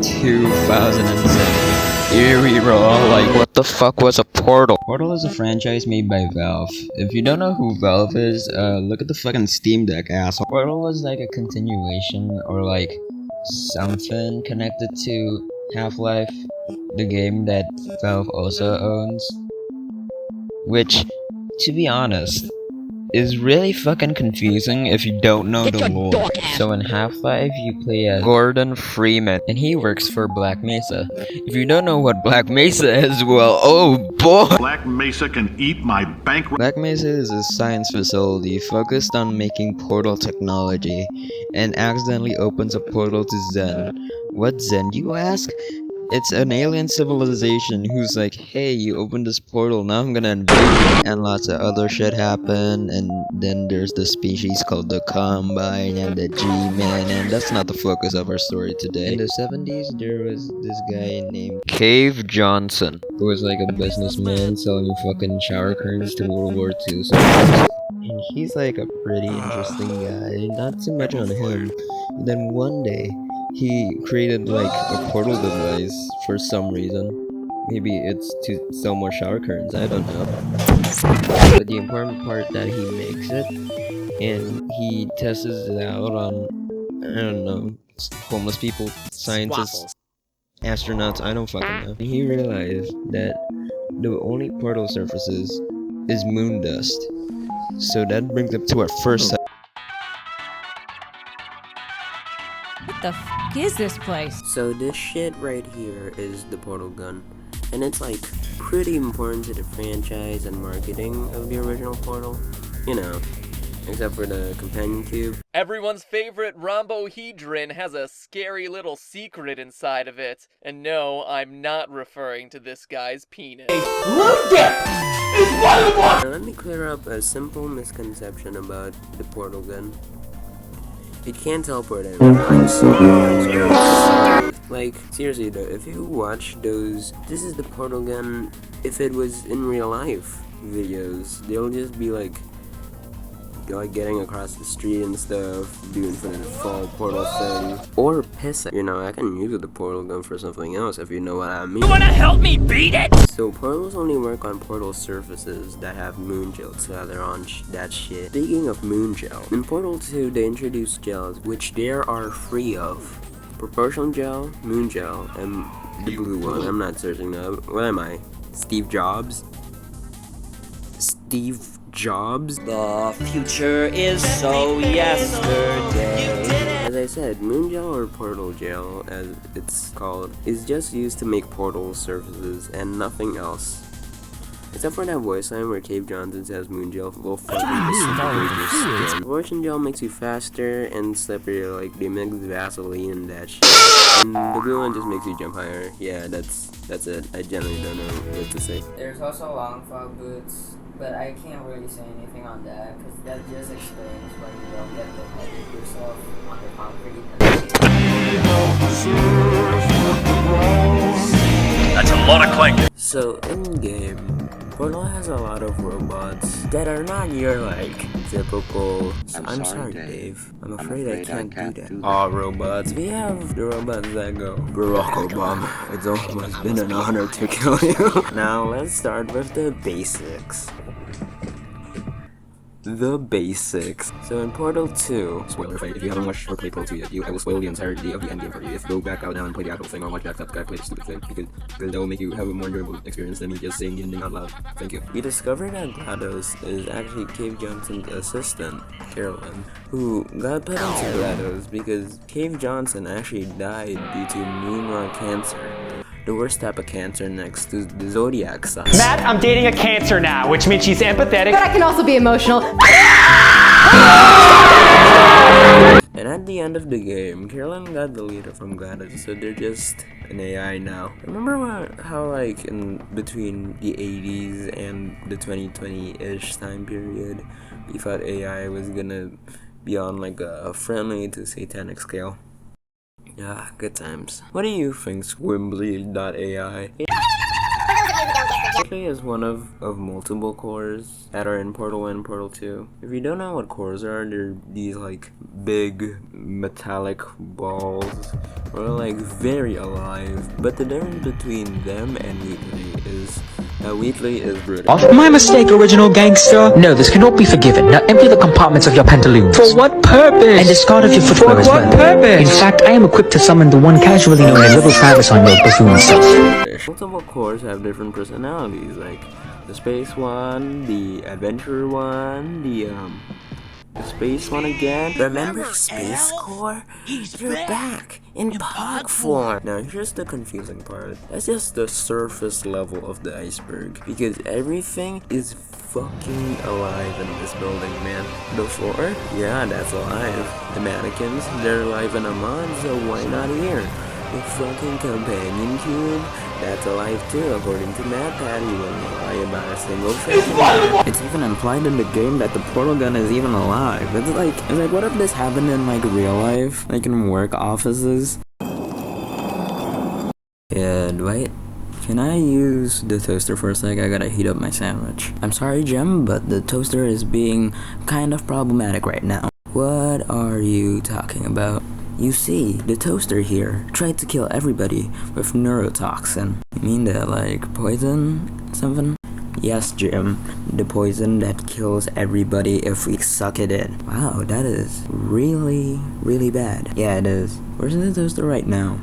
2007. Here we roll. Like, what the fuck was a Portal? Portal is a franchise made by Valve. If you don't know who Valve is, look at the fucking Steam Deck, asshole. Portal was like a continuation or like something connected to Half-Life, the game that Valve also owns. Which, to be honest, is really fucking confusing if you don't know the lore. So in Half-Life, you play as Gordon Freeman, and he works for Black Mesa. If you don't know what Black Mesa is, well, oh boy! Black Mesa can eat my bank. Black Mesa is a science facility focused on making portal technology, and accidentally opens a portal to Zen. What Zen, you ask? It's an alien civilization who's like, hey, you opened this portal, now I'm gonna invade you. And lots of other shit happen, and then there's the species called the Combine and the G-Man, and that's not the focus of our story today. In the 70s, there was this guy named Cave Johnson, who was like a businessman selling fucking shower curtains to World War II soldiers. And he's like a pretty interesting guy, not too much on him. And then one day, he created like a portal device for some reason. Maybe it's to sell more shower curtains, I don't know. But the important part that he makes it, and he tests it out on, I don't know, homeless people, scientists, astronauts, I don't fucking know. And he realized that the only portal surfaces is moon dust. So that brings up to our first What the f is this place? So this shit right here is the portal gun, and it's like pretty important to the franchise and marketing of the original Portal, you know, except for the companion cube. Everyone's favorite rhombohedron has a scary little secret inside of it, and no, I'm not referring to this guy's penis. Now let me clear up a simple misconception about the portal gun. It can't teleport anywhere. Like, seriously though, if you watch those "this is the portal gun if it was in real life" videos, they'll just be like getting across the street and stuff, doing for the fall portal thing, or pissing. You know, I can use the portal gun for something else if you know what I mean. You wanna help me beat it? So portals only work on portal surfaces that have moon gel, so they're on that shit. Speaking of moon gel, in Portal 2 they introduced gels, which there are 3 of. Proportional gel, moon gel, and the blue one. I'm not searching that. What am I? Steve Jobs? Steve Jobs? The future is so yesterday. As I said, moon gel or portal gel, as it's called, is just used to make portal surfaces and nothing else. Except for that voice line where Cave Johnson says moon gel will fucking disintegrate your skin. Proportion gel makes you faster and slippery, like they mix Vaseline and that shit. And the blue one just makes you jump higher. Yeah, that's it. I generally don't know what to say. There's also long fog boots, but I can't really say anything on that because that just explains why you don't get to edit yourself on the concrete. That's a lot of clank. So in game, Portal has a lot of robots that are not your like typical. I'm sorry, Dave. I'm afraid I can't do that. All robots. We have the robots that go, Barack Obama, it's almost been an honor to kill you. Now let's start with the basics. The basics. So in Portal 2, spoiler fight, if you haven't watched or played Portal 2 yet, I will spoil the entirety of the endgame for you. If you go back out now and play the actual thing, or watch back up guy play the stupid thing, because that will make you have a more enjoyable experience than me just saying the ending out loud. Thank you. We discovered that GLaDOS is actually Cave Johnson's assistant, Carolyn, who got put into GLaDOS because Cave Johnson actually died due to moon rock cancer. The worst type of cancer next to the zodiac sign. Matt, I'm dating a Cancer now, which means she's empathetic. But I can also be emotional. And at the end of the game, Carolyn got deleted from GLaDOS, so they're just an AI now. Remember how like in between the 80s and the 2020-ish time period, we thought AI was gonna be on like a friendly to satanic scale? Yeah, good times. What do you think, Squimbly.ai? Wheatley is one of multiple cores that are in Portal 1 and Portal 2. If you don't know what cores are, they're these like big metallic balls or like very alive. But the difference between them and Wheatley is Wheatley is brutal. My mistake, original gangster. No, this cannot be forgiven. Now empty the compartments of your pantaloons. For what purpose? And discard of your footwear as well. For what purpose? In fact, I am equipped to summon the one casually known as Little Travis on your buffoon self. Multiple cores have different personalities, like the space one, the adventure one, the space one again. Remember Space Core? They're back in Pog form. Now here's the confusing part. That's just the surface level of the iceberg, because everything is fucking alive in this building, man. The floor? Yeah, that's alive. The mannequins? They're alive in a mod, so why not here? The fucking companion cube? That's alive too, according to Matt Patty, wouldn't lie about a single thing. It's even implied in the game that the portal gun is even alive. It's like, what if this happened in like real life? Like in work offices? Yeah, Dwight? Can I use the toaster for a sec? I gotta heat up my sandwich. I'm sorry, Jim, but the toaster is being kind of problematic right now. What are you talking about? You see, the toaster here tried to kill everybody with neurotoxin. You mean that, like, poison? Something? Yes, Jim. The poison that kills everybody if we suck it in. Wow, that is really, really bad. Yeah, it is. Where's the toaster right now?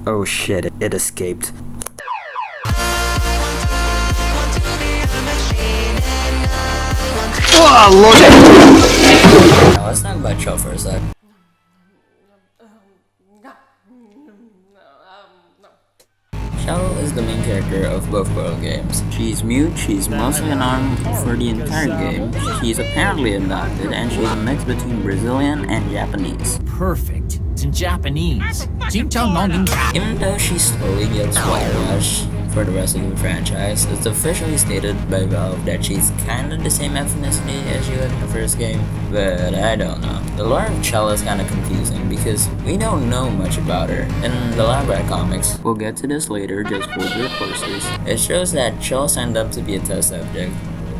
Oh shit, it escaped. Oh, Lord. Now let's talk about Chell for a sec. Chell is the main character of both Portal games. She's mute, she's mostly unarmed for the entire game, she's apparently adopted, and she's a mix between Brazilian and Japanese. Perfect. It's in Japanese. Even though she slowly gets whitewashed for the rest of the franchise, it's officially stated by Valve that she's kinda the same ethnicity as you had in the first game, but I don't know. The lore of Chell is kinda confusing because we don't know much about her. In the Lab Rat comics, we'll get to this later, just hold your horses. It shows that Chell signed up to be a test subject,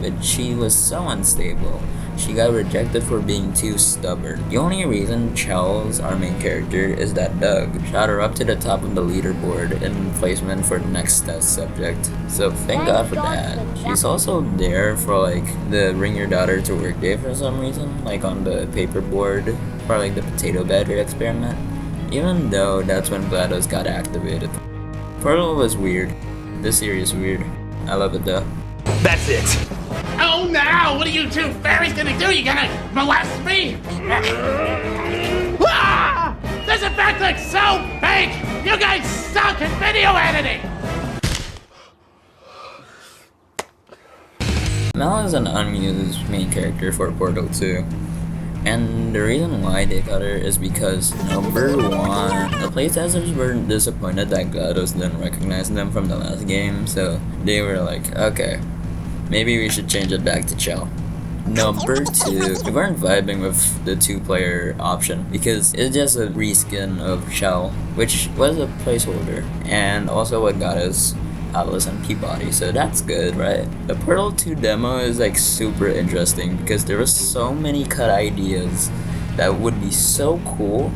but she was so unstable. She got rejected for being too stubborn. The only reason Chell's our main character is that Doug shot her up to the top of the leaderboard in placement for the next test subject. So thank God for that. She's also there for like the Bring Your Daughter to Work day for some reason, like on the paperboard for like the potato battery experiment. Even though that's when GLaDOS got activated. Portal was weird. This series is weird. I love it though. That's it. Oh no! What are you two fairies gonna do? You gonna molest me? Ah! This effect looks so fake! You guys suck at video editing! Mel is an unused main character for Portal 2. And the reason why they got her is because, number one, the playtesters were disappointed that GLaDOS didn't recognize them from the last game, so they were like, okay, maybe we should change it back to Chell. Number two, we weren't vibing with the 2-player option because it's just a reskin of Chell, which was a placeholder, and also what got us Atlas and Peabody, so that's good, right? The Portal 2 demo is like super interesting because there were so many cut ideas that would be so cool,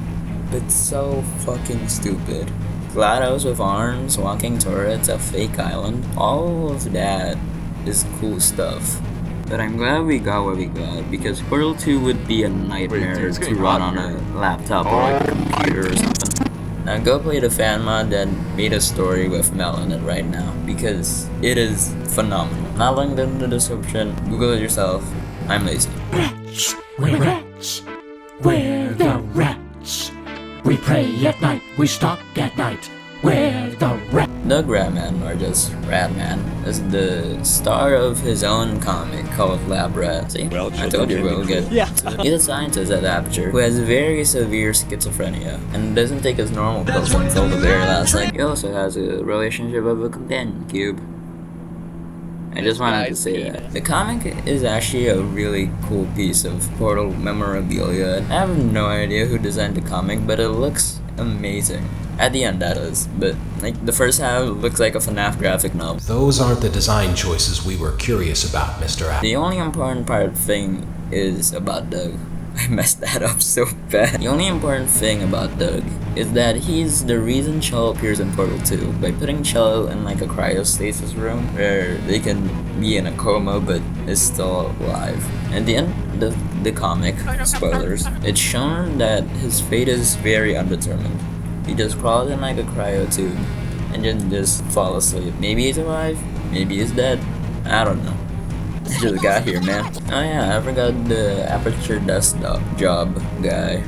but so fucking stupid. GLaDOS with arms, walking turrets, a fake island, all of that is cool stuff. But I'm glad we got what we got, because Portal 2 would be a nightmare to run on a laptop or like a computer or something. Now go play the fan mod that made a story with Mel in it right now, because it is phenomenal. Not linked in the description, Google it yourself. I'm lazy. Rats, we're rats. We're the rats. We pray at night, we stalk at night. We're the rat. Doug Rattman, or just Rattman, is the star of his own comic called Lab Rat. See? I told you real good. Yeah. He's a scientist at Aperture who has very severe schizophrenia and doesn't take his normal pills until the very last second. He also has a relationship with a companion cube. I just wanted to say that. The comic is actually a really cool piece of Portal memorabilia. I have no idea who designed the comic, but it looks amazing. At the end, that is. But like the first half looks like a FNAF graphic novel. Those aren't the design choices we were curious about, Mr. Apple. The only important thing is about Doug. I messed that up so bad. The only important thing about Doug is that he's the reason Chell appears in Portal 2 by putting Chell in like a cryostasis room where they can be in a coma but is still alive. At the end of the comic, spoilers, it's shown that his fate is very undetermined. He just crawls in like a cryo tube and then just fall asleep. Maybe he's alive, maybe he's dead, I don't know. I just got here, man. Oh yeah, I forgot the Aperture dust job guy.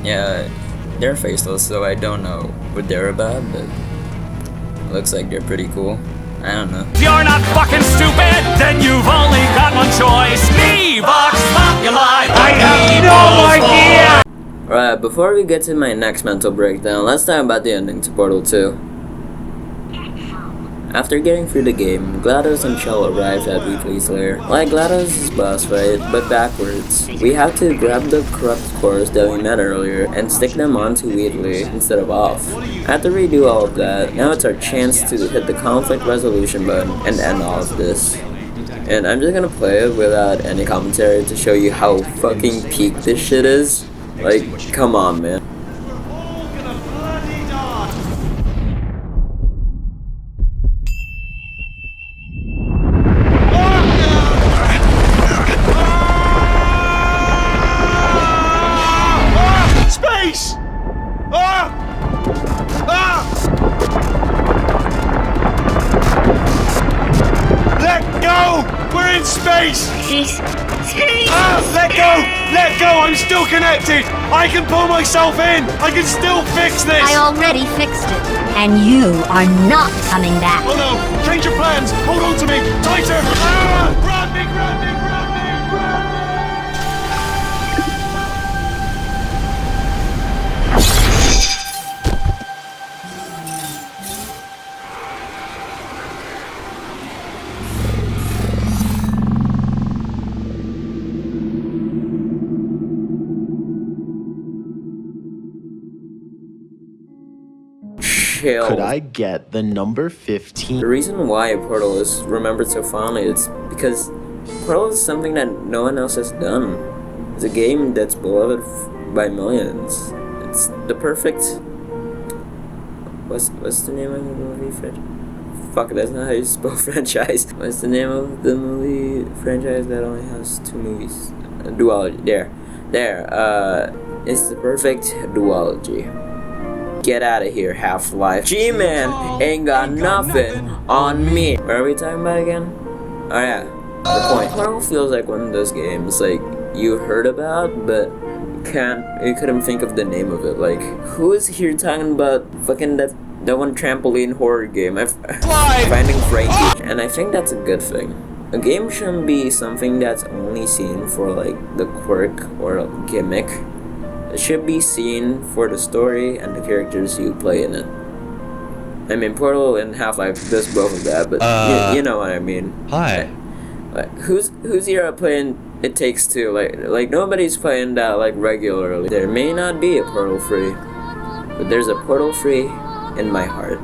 Yeah, they're faceless, so I don't know what they're about, but looks like they're pretty cool. I don't know. If you're not fucking stupid, then you've only got one choice. Me, Vox Populi. I have no idea. Alright, before we get to my next mental breakdown, let's talk about the ending to Portal 2. After getting through the game, GLaDOS and Chell arrived at Wheatley's lair. Like GLaDOS' boss fight, but backwards. We have to grab the corrupt cores that we met earlier and stick them onto Wheatley instead of off. After we do all of that, now it's our chance to hit the conflict resolution button and end all of this. And I'm just gonna play it without any commentary to show you how fucking peak this shit is. Like, come on, man. Let go! I'm still connected! I can pull myself in! I can still fix this! I already fixed it. And you are not coming back. Oh no! Change your plans! Hold on to me! Tighter! Ah! Grab me! Grab me! Grab me! Grab me! Could I get the number 15? The reason why Portal is remembered so fondly is because Portal is something that no one else has done. It's a game that's beloved by millions. It's the perfect... What's the name of the movie? Fuck, that's not how you spell franchise. What's the name of the movie franchise that only has 2 movies? Duology. There. It's the perfect duology. Get out of here, Half-Life. G-Man ain't got nothing on me. What are we talking about again? Oh yeah, the point. Portal feels like one of those games like you heard about, but you couldn't think of the name of it. Like, who is here talking about fucking that one trampoline horror game? Finding Frankie, and I think that's a good thing. A game shouldn't be something that's only seen for like the quirk or gimmick. It should be seen for the story and the characters you play in it. I mean, Portal and Half-Life does both of that, but you know what I mean. Hi. Like, who's here playing It Takes Two? Like nobody's playing that like regularly. There may not be a Portal 3, but there's a Portal 3 in my heart.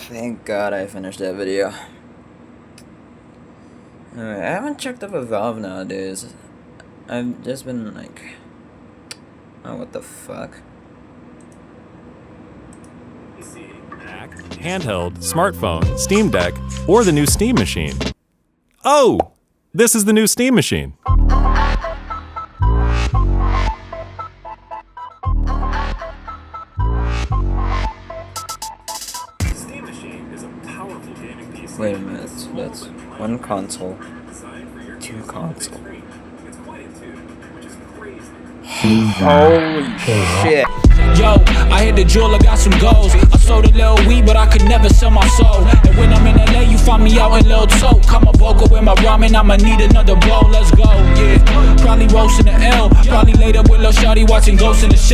Thank God I finished that video. Anyway, I haven't checked up with Valve nowadays. I've just been like Oh, what the fuck? Handheld, smartphone, Steam Deck, or the new Steam Machine. Oh! This is the new Steam Machine. Steam Machine is a powerful gaming PC. Wait a minute, so that's one console, two consoles. Holy shit. Yo, I hit the jeweler, got some goals. I sold a little weed, but I could never sell my soul. And when I'm in LA, you find me out in Lil Tote. Come a vocal with my ramen, I'ma need another bowl. Let's go, yeah. Probably roasting the L. Probably laid up with Lil Shawty watching Ghost in the Shell.